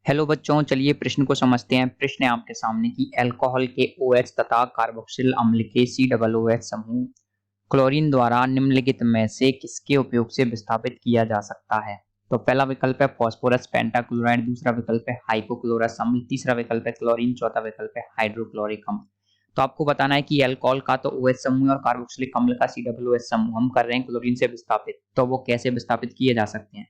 Hello बच्चों, चलिए प्रश्न को समझते हैं। प्रश्न है आपके सामने कि अल्कोहल के OH तथा कार्बोक्सिल अम्ल के COOH समूह क्लोरीन द्वारा निम्नलिखित में से किसके उपयोग से विस्थापित किया जा सकता है। तो पहला विकल्प है फास्फोरस पेंटाक्लोराइड, दूसरा विकल्प है हाइपोक्लोरस अम्ल, तीसरा विकल्प है क्लोरीन, चौथा विकल्प है हाइड्रोक्लोरिक अम्ल। तो आपको बताना है कि अल्कोहल का तो OH समूह और कार्बोक्सिलिक अम्ल का COOH समूह हम कर रहे हैं क्लोरीन से विस्थापित, तो वो कैसे विस्थापित किए जा सकते हैं।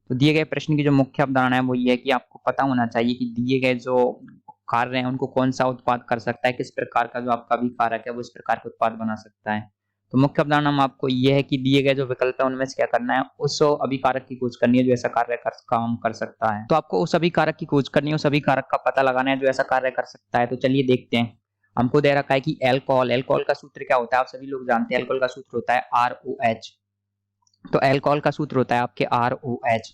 तो दिए गए प्रश्न की जो मुख्य अवधारणा है वो ये है कि आपको पता होना चाहिए कि दिए गए जो कार्य हैं उनको कौन सा उत्पाद कर सकता है, किस प्रकार का जो आपका भी कारक है वो इस प्रकार के उत्पाद बना सकता है। तो मुख्य अवधारणा हम आपको ये है कि दिए गए जो विकल्प है उनमें से क्या करना है, उस अभिकारक की खोज करनी है जो ऐसा कार्य काम कर सकता है। तो आपको उस अभिकारक की खोज करनी है, उस अभिकारक का पता लगाना है जो ऐसा कार्य कर सकता है। तो चलिए देखते हैं। हमको दे रखा है कि अल्कोहल का सूत्र क्या होता है, आप सभी लोग जानते हैं। अल्कोहल का सूत्र होता है ROH। तो अल्कोहल का सूत्र होता है आपके ROH।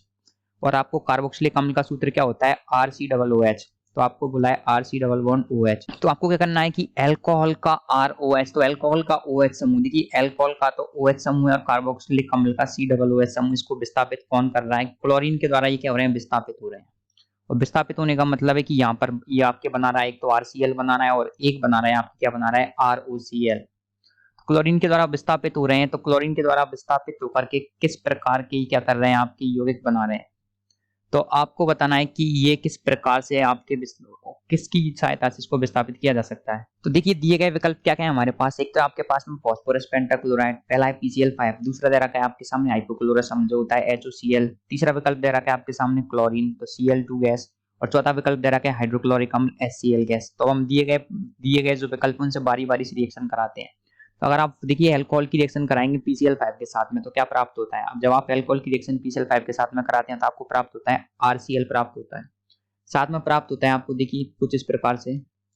और आपको कार्बोक्सिलिक अम्ल का सूत्र क्या होता है, RCOOH। तो आपको बोला है RC डबल बॉन्ड OH। तो आपको क्या करना है कि अल्कोहल का ROH, तो अल्कोहल का OH समूह, देखिए अल्कोहल का तो OH समूह है और कार्बोक्सिलिक अम्ल का COOH समूह, इसको विस्थापित कौन कर रहा है, क्लोरीन के द्वारा ये क्या हो रहे हैं, विस्थापित हो रहे हैं। और विस्थापित होने का मतलब है कि यहाँ पर ये आपके बना रहा है, एक तो RCl बना रहा है और एक बना रहा है आपके क्या बना रहा है, ROCl। क्लोरीन के द्वारा विस्थापित हो रहे हैं, तो क्लोरीन के द्वारा विस्थापित होकर के किस प्रकार के क्या कर रहे हैं, आपके यौगिक बना रहे हैं। तो आपको बताना है कि ये किस प्रकार से आपके किसकी सहायता से इसको विस्थापित किया जा सकता है। तो देखिए दिए गए विकल्प क्या क्या है हमारे पास। एक तो आपके पास में फास्फोरस पेंटाक्लोराइड, पहला है PCl5, दूसरा दे रखा है आपके सामने हाइपोक्लोरस अम्ल जो होता है HOCl, तीसरा विकल्प दे रखा है आपके सामने क्लोरीन तो Cl2 गैस, और चौथा विकल्प दे रखा है हाइड्रोक्लोरिक अम्ल HCl गैस। तो हम दिए गए जो विकल्प उनसे बारी बारी से रिएक्शन कराते हैं। तो अगर आप देखिए अल्कोहल की रिएक्शन कराएंगे PCl5 के साथ में तो क्या प्राप्त होता है, अब जब आप अल्कोहल की रिएक्शन PCl5 के साथ में कराते हैं तो आपको प्राप्त होता है RCl प्राप्त होता है। साथ में प्राप्त होता है आपको देखिए कुछ इस प्रकार से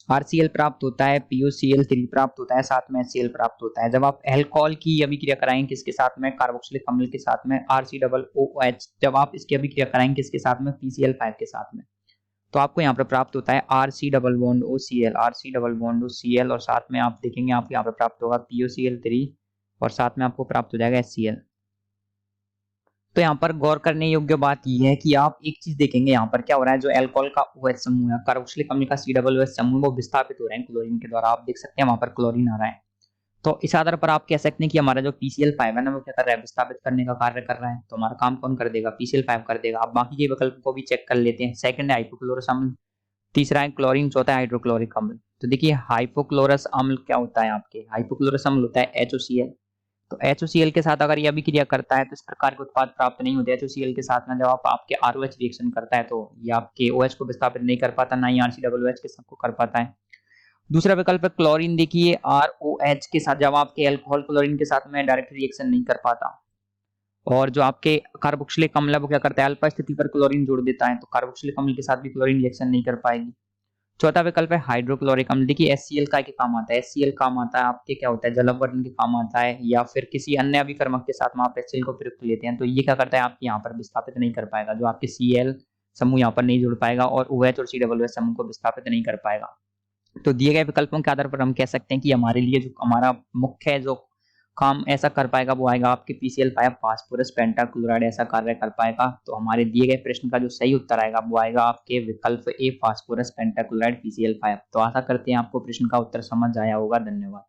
RCl प्राप्त होता है, POCl3 प्राप्त होता है, साथ में HCl प्राप्त होता है। जब आप अल्कोहल की अभिक्रिया कराएंगे किसके साथ में, कार्बोक्सिलिक अम्ल के साथ में RCOOH, जब आप इसकी अभिक्रिया कराएंगे किसके साथ में, PCl5 के साथ में, तो आपको यहाँ पर प्राप्त होता है RC double bond OCl, RC double bond OCl, और साथ में आप देखेंगे आपको यहाँ पर प्राप्त होगा POCl3 और साथ में आपको प्राप्त हो जाएगा HCl। तो यहाँ पर गौर करने योग्य बात यह है कि आप एक चीज देखेंगे यहाँ पर क्या हो रहा है, जो अल्कोहल का OH समूह है, कार्बोक्सिलिक अम्ल का COOH समूह, वो विस्थापित हो रहे हैं क्लोरीन के द्वारा। आप देख सकते हैं वहां पर क्लोरीन आ रहा है। तो इस आधार पर आप कह सकते हैं कि हमारा जो PCl5 है ना वो क्या कर रहा है, विस्थापित करने का कार्य कर रहा है। तो हमारा काम कौन कर देगा, PCl5 कर देगा। अब बाकी के विकल्प को भी चेक कर लेते हैं। सेकंड है हाइपोक्लोरस अम्ल, तीसरा है क्लोरीन, चौथा है हाइड्रोक्लोरिक अम्ल। तो देखिए हाइपोक्लोरस अम्ल क्या होता है, आपके हाइपोक्लोरस अम्ल होता है HOCl। तो HOCl के साथ अगर ये अभिक्रिया करता है तो इस प्रकार के उत्पाद प्राप्त नहीं होते। HOCl के साथ में जब आप आपके ROH रिएक्शन करता है तो ये आपके OH को विस्थापित नहीं कर पाता, ना ही RCOOH के साथ को कर पाता है। दूसरा विकल्प है क्लोरीन, देखिए ROH के साथ जब आपके अल्कोहल क्लोरीन के साथ में डायरेक्ट रिएक्शन नहीं कर पाता। और जो आपके कार्बोक्सिलिक अम्ल है वो क्या करता है, अल्फा स्थिति पर क्लोरीन जोड़ देता है, तो कार्बोक्सिलिक अम्ल के साथ भी क्लोरीन रिएक्शन नहीं कर पाएगी। चौथा विकल्प है हाइड्रोक्लोरिक अम्ल, देखिए HCl का के काम आता है, HCl काम आता है आपके क्या होता है, जल अपवर्तन के काम आता है, या फिर किसी अन्य अभिकर्मक के साथ में आप HCl को प्रयुक्त लेते हैं तो ये क्या करता है, आपके यहाँ पर विस्थापित नहीं कर पाएगा, जो आपके Cl समूह यहाँ पर नहीं जुड़ पाएगा और OH और COOH समूह को विस्थापित नहीं कर पाएगा। तो दिए गए विकल्पों के आधार पर हम कह सकते हैं कि हमारे लिए जो हमारा मुख्य जो काम ऐसा कर पाएगा वो आएगा आपके PCl5 फास्फोरस पेंटाक्लोराइड, ऐसा कार्य कर पाएगा। तो हमारे दिए गए प्रश्न का जो सही उत्तर आएगा वो आएगा आपके विकल्प A फास्फोरस पेंटाक्लोराइड PCl5। तो आशा करते हैं आपको प्रश्न का उत्तर समझ आया होगा। धन्यवाद।